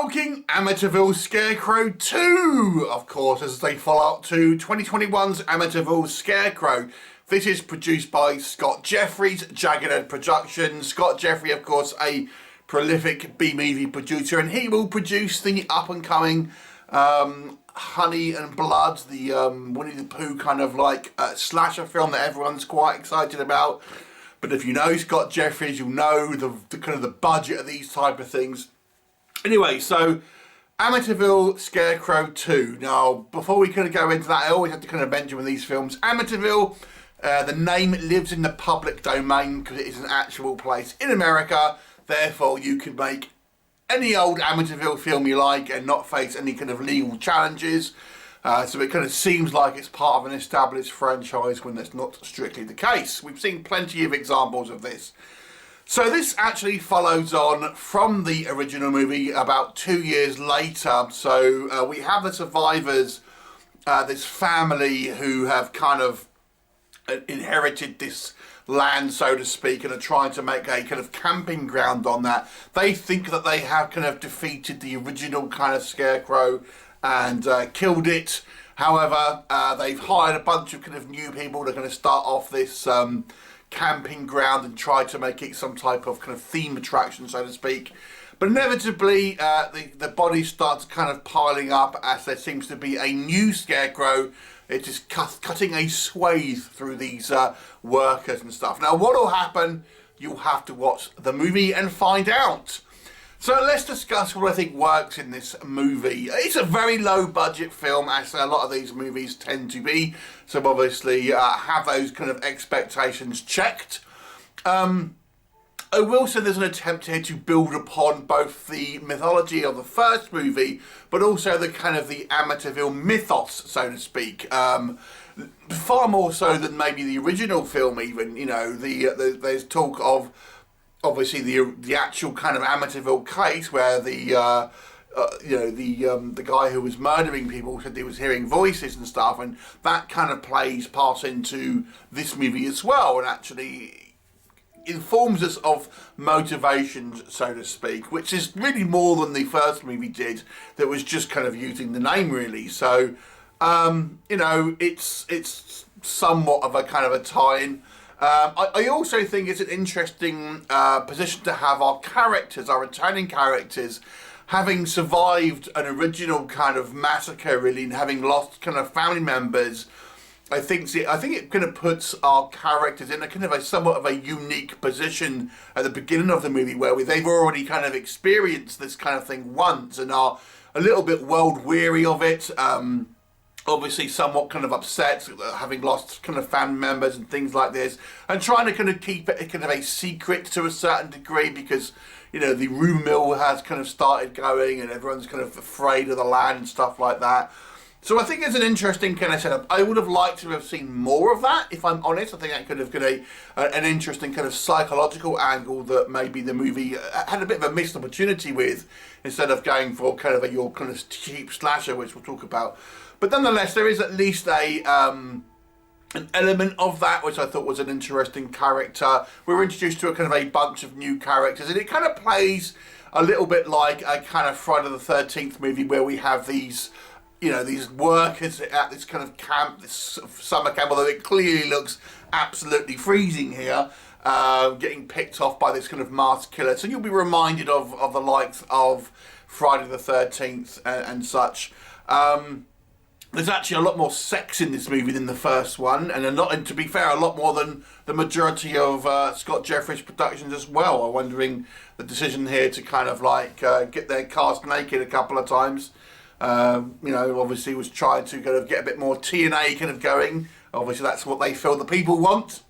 talking Amityville Scarecrow 2, of course, as they follow up to 2021's Amityville Scarecrow. This is produced by Scott Jeffrey's Jagged Edge Productions. Scott Jeffrey, of course, a prolific B-movie producer, and he will produce the up-and-coming Honey and Blood, the Winnie the Pooh kind of like slasher film that everyone's quite excited about. But if you know Scott Jeffries, you'll know the kind of the budget of these type of things. Anyway, so Amityville Scarecrow 2. Now, before we kind of go into that, I always have to kind of mention with these films, Amityville, the name lives in the public domain because it is an actual place in America. Therefore, you can make any old Amityville film you like and not face any kind of legal challenges. So it kind of seems like it's part of an established franchise when that's not strictly the case. We've seen plenty of examples of this. So this actually follows on from the original movie about 2 years later. So we have the survivors, this family who have kind of inherited this land, so to speak, and are trying to make a kind of camping ground on that. They think that they have kind of defeated the original kind of Scarecrow and killed it. However, they've hired a bunch of kind of new people that are going to start off this camping ground and try to make it some type of kind of theme attraction, so to speak. But inevitably, the bodies start kind of piling up as there seems to be a new Scarecrow. It is cutting a swathe through these workers and stuff. Now, what will happen? You'll have to watch the movie and find out. So let's discuss what I think works in this movie. It's a very low budget film, as a lot of these movies tend to be. So obviously have those kind of expectations checked. I will say there's an attempt here to build upon both the mythology of the first movie, but also the kind of the Amityville mythos, so to speak. Far more so than maybe the original film even. You know, there's talk of obviously the actual kind of Amityville case where the guy who was murdering people said he was hearing voices and stuff, and that kind of plays part into this movie as well, and actually informs us of motivations, so to speak, which is really more than the first movie did, that was just kind of using the name really. So it's somewhat of a kind of a tie-in. I also think it's an interesting position to have our characters, our returning characters, having survived an original kind of massacre really, and having lost kind of family members. I think it kind of puts our characters in a kind of a somewhat of a unique position at the beginning of the movie, where they've already kind of experienced this kind of thing once and are a little bit world weary of it. Obviously somewhat kind of upset, having lost kind of family members and things like this, and trying to kind of keep it kind of a secret to a certain degree, because, you know, the rumour mill has kind of started going and everyone's kind of afraid of the land and stuff like that. So I think it's an interesting kind of setup. I would have liked to have seen more of that, if I'm honest. I think that could have been an interesting kind of psychological angle that maybe the movie had a bit of a missed opportunity with, instead of going for kind of your kind of cheap slasher, which we'll talk about. But nonetheless, there is at least an element of that, which I thought was an interesting character. We were introduced to a kind of a bunch of new characters, and it kind of plays a little bit like a kind of Friday the 13th movie, where we have these, you know, these workers at this kind of camp, this summer camp, although it clearly looks absolutely freezing here, getting picked off by this kind of masked killer. So you'll be reminded of the likes of Friday the 13th and such. There's actually a lot more sex in this movie than the first one, and to be fair, a lot more than the majority of Scott Jeffrey's productions as well. I'm wondering the decision here to kind of like get their cast naked a couple of times. Obviously was trying to kind of get a bit more TNA kind of going. Obviously that's what they feel the people want.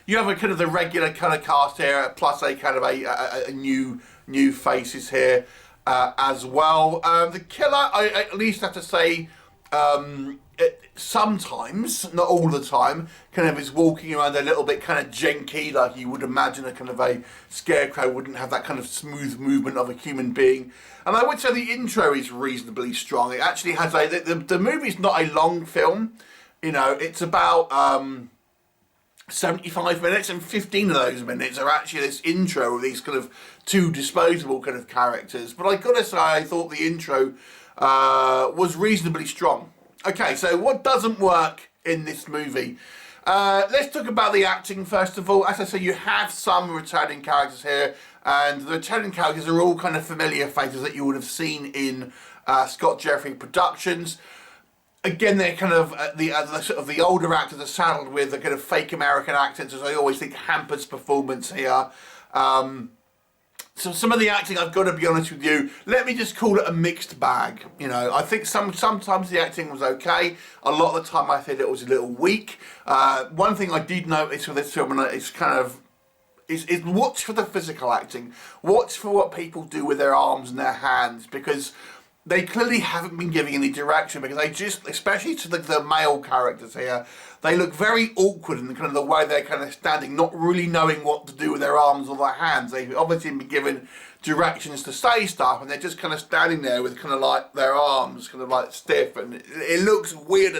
You have a kind of the regular kind of cast here, plus a kind of a new faces here. As well. The killer, I at least have to say, sometimes, not all the time, kind of is walking around a little bit kind of janky, like you would imagine a kind of a Scarecrow wouldn't have that kind of smooth movement of a human being. And I would say the intro is reasonably strong. It actually has the movie's not a long film. You know, it's about 75 minutes, and 15 of those minutes are actually this intro of these kind of two disposable kind of characters. But I gotta say, I thought the intro was reasonably strong. Okay, so what doesn't work in this movie? Let's talk about the acting first of all. As I say, you have some returning characters here, and the returning characters are all kind of familiar faces that you would have seen in Scott Jeffrey productions. Again, they're kind of the sort of the older actors are saddled with the kind of fake American accents, as I always think hampers performance here. So some of the acting, I've got to be honest with you, let me just call it a mixed bag. You know, I think sometimes the acting was okay. A lot of the time I think it was a little weak. One thing I did notice with this film, and it's kind of, is watch for the physical acting. Watch for what people do with their arms and their hands, because they clearly haven't been giving any direction, because they just, especially to the male characters here, they look very awkward in the kind of the way they're kind of standing, not really knowing what to do with their arms or their hands. They've obviously been given directions to say stuff, and they're just kind of standing there with kind of like their arms kind of like stiff, and it looks weird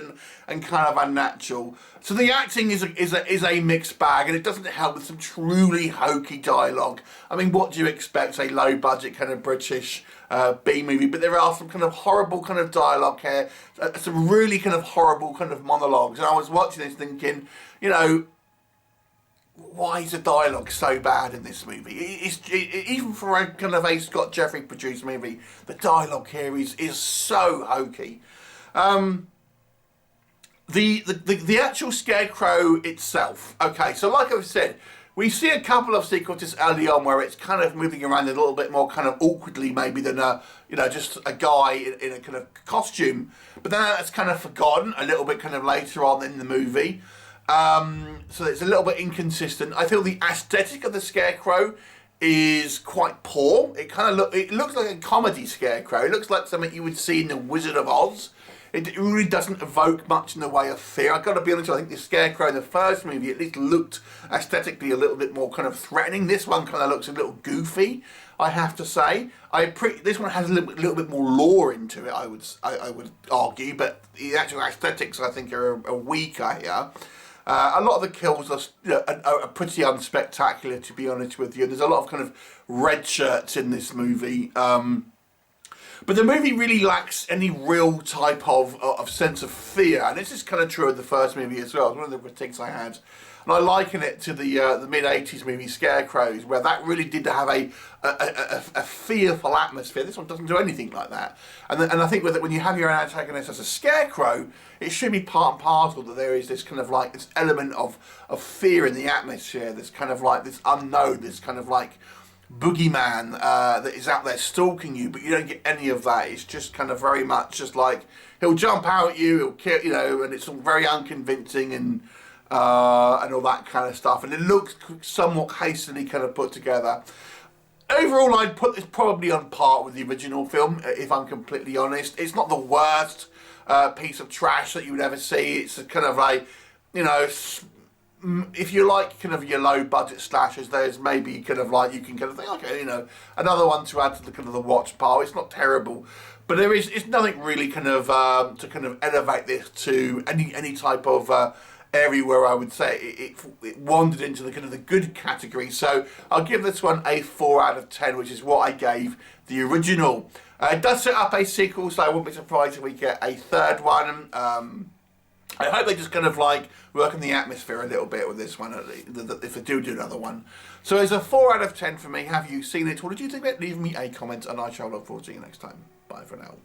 and kind of unnatural. So the acting is a mixed bag, and it doesn't help with some truly hokey dialogue. I mean, what do you expect, a low budget kind of British B movie? But there are some kind of horrible kind of dialogue here, some really kind of horrible kind of monologues, and I was watching this thinking, you know, why is the dialogue so bad in this movie? Even for a kind of a Scott Jeffrey produced movie, the dialogue here is so hokey. The actual Scarecrow itself. Okay, so like I've said, we see a couple of sequences early on where it's kind of moving around a little bit more kind of awkwardly maybe than just a guy in a kind of costume. But then that's kind of forgotten a little bit kind of later on in the movie. So it's a little bit inconsistent. I feel the aesthetic of the Scarecrow is quite poor. It looks like a comedy Scarecrow. It looks like something you would see in The Wizard of Oz. It really doesn't evoke much in the way of fear. I've got to be honest, I think the Scarecrow in the first movie at least looked aesthetically a little bit more kind of threatening. This one kind of looks a little goofy, I have to say. This one has a little bit more lore into it, I would argue, but the actual aesthetics I think are weaker here. A lot of the kills are pretty unspectacular, to be honest with you. There's a lot of kind of red shirts in this movie. But the movie really lacks any real type of sense of fear. And this is kind of true of the first movie as well. It's one of the critiques I had. And I liken it to the mid-80s movie Scarecrows, where that really did have a fearful atmosphere. This one doesn't do anything like that. And I think with it, when you have your antagonist as a Scarecrow, it should be part and parcel that there is this kind of like this element of fear in the atmosphere. This kind of like this unknown, this kind of like boogeyman that is out there stalking you, but you don't get any of that. It's just kind of very much just like he'll jump out at you, he'll kill, you know, and it's all very unconvincing and all that kind of stuff. And it looks somewhat hastily kind of put together. Overall, I'd put this probably on par with the original film, if I'm completely honest. It's not the worst piece of trash that you would ever see. It's a kind of like, you know, if you like kind of your low budget slashers, there's maybe kind of like you can kind of think, okay, you know, another one to add to the kind of the watch pile. It's not terrible, but it's nothing really kind of to kind of elevate this to any type of area where I would say it wandered into the kind of the good category. So I'll give this one a 4 out of 10, which is what I gave the original. It does set up a sequel, so I wouldn't be surprised if we get a third one. I hope they just kind of like work on the atmosphere a little bit with this one, if they do another one. So it's a 4 out of 10 for me. Have you seen it? What did you think of it? Leave me a comment and I shall look forward to you next time. Bye for now.